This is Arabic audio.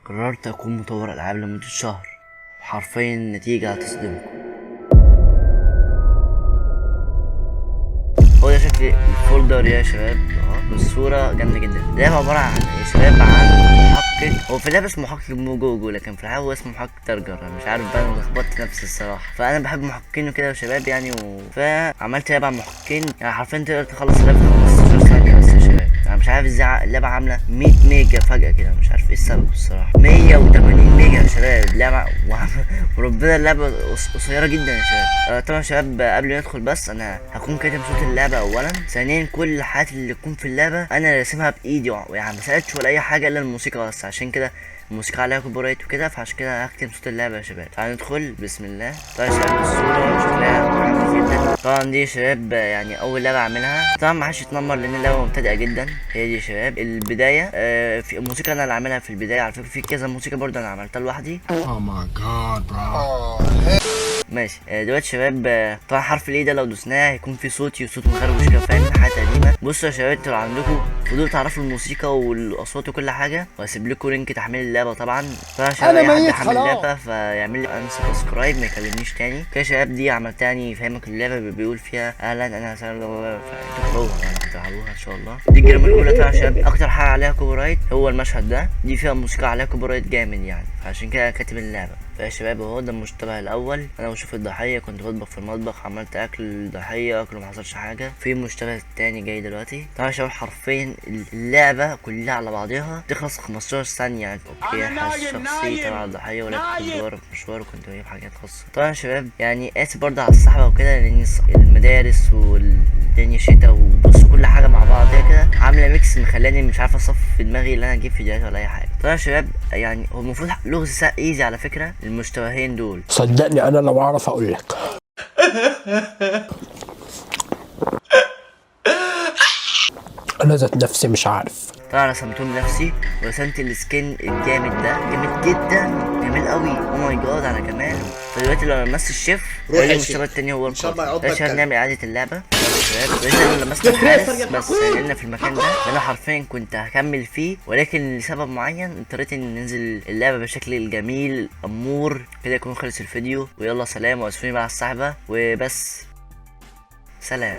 قررت اكون مطور العاب لمدة شهر، حرفيا النتيجة هتصدمكم. هو ده شكل الفولدر يا شباب اهو، الصورة جامدة جدا. اللعبة عبارة عن يا شباب عن محقق، هو في اللعبة اسمه محقق موجوجو، لكن في الحقيقة هو اسمه محقق ترجر. انا مش عارف بقى، انا لخبطت نفسي الصراحة. فانا بحب محققين وكده يا شباب يعني فعملت لعبة عن محققين، يعني حرفيا تقدر تخلص اللعبة في 15 ثانية بس يا شباب. انا مش عارف ازاي اللعبة عاملة 100 ميجا فجأة كده، مش عارف ايه السبب الصراحة. 180 ميجا يا شباب اللعبة وربنا اللعبة قصيرة جدا يا شباب. طبعا يا شباب قبل ما ندخل بس انا هكون كاتب صوت اللعبة اولا، ثانيا كل الحاجات اللي تكون في اللعبة انا راسمها بايدي، يعني ما سالتش ولا اي حاجة الا الموسيقى بس، عشان كده الموسيقى عليها كوبي رايت وكده، فعشان كده هكتب صوت اللعبة يا شباب. تعالوا ندخل بسم الله. طبعا يا شباب الصورة شكلها محمد جدا. طبعا دي يا شباب يعني اول لعبة اعملها، طبعا ما حدش يتنمر لان اللعبة مبتدئة جدا. هي دي يا شباب البداية. في الموسيقى انا اللي عاملها في البداية، على فكرة في كذا موسيقى برضه انا عملتها لوحدي. Oh my god, bro. ماشي. دلوقتي شباب طبعا حرف الاي ده لو دوسناه هيكون في صوتي وصوت مخربش كده، فاهم؟ حاجه قديمه. بصوا يا شباب، انتوا لو عندكم فضول تعرفوا الموسيقى والاصوات وكل حاجه، وهسيب لكم لينك تحميل اللعبه طبعا. طبعا يا شباب اي حد يحمل اللعبه فيعمل لي سبسكرايب، ما يكلمنيش تاني كده يا شباب. دي عملتها يعني يفهمك اللعبه، بيقول فيها اهلا انا هسلم تقروها تلعبوها ان شاء الله. دي الجريمه الاولى. طبعا يا شباب اكتر حاجه عليها كوبي رايت هو المشهد ده، دي فيها موسيقى عليها كوبي رايت جامد يعني، فعشان كده كاتب اللعبه. فيا شباب اهو ده المشتبه الاول، انا بشوف الضحيه كنت بطبخ في المطبخ، عملت اكل الضحيه اكل ما حصلش حاجه. في المشتبه التاني جاي دلوقتي. طبعا يا شباب حرفيا اللعبه كلها على بعضها تخلص 15 ثانيه يعني. اوكي حاسس شخصي طبعا الضحيه، ولكن كنت بره في مشوار وكنت بجيب حاجات خاصه. طبعا يا شباب يعني اسف برضه على الصحبه وكده، لان المدارس والدنيا شتا وبص كل حاجه مع بعض كده عامله ميكس مخلاني مش عارف اصف في دماغي ان انا اجيب فيديوهات ولا اي حاجه. طبعا يا شباب يعني هو المفروض لغز ايزي على فكره المشتبهين دول. صدقني انا لو اعرف اقول لك. انا ذات نفسي مش عارف. طبعا رسمتهم بنفسي، ورسمت السكين الجامد ده جامد جدا، جميل قوي. او ماي جاد على جماله. فدلوقتي لو لمست الشيف المشتبه التاني هو القاتل. عشان نعمل اعاده اللعبه شباب. لو لمست الحارس بس لان في المكان ده انا حرفيا كنت هكمل فيه، ولكن لسبب معين اضطريت ان ننزل اللعبه بالشكل الجميل امور كده. يكون خلص الفيديو ويلا سلام، واسفوني بقى على الصحبه وبس، سلام.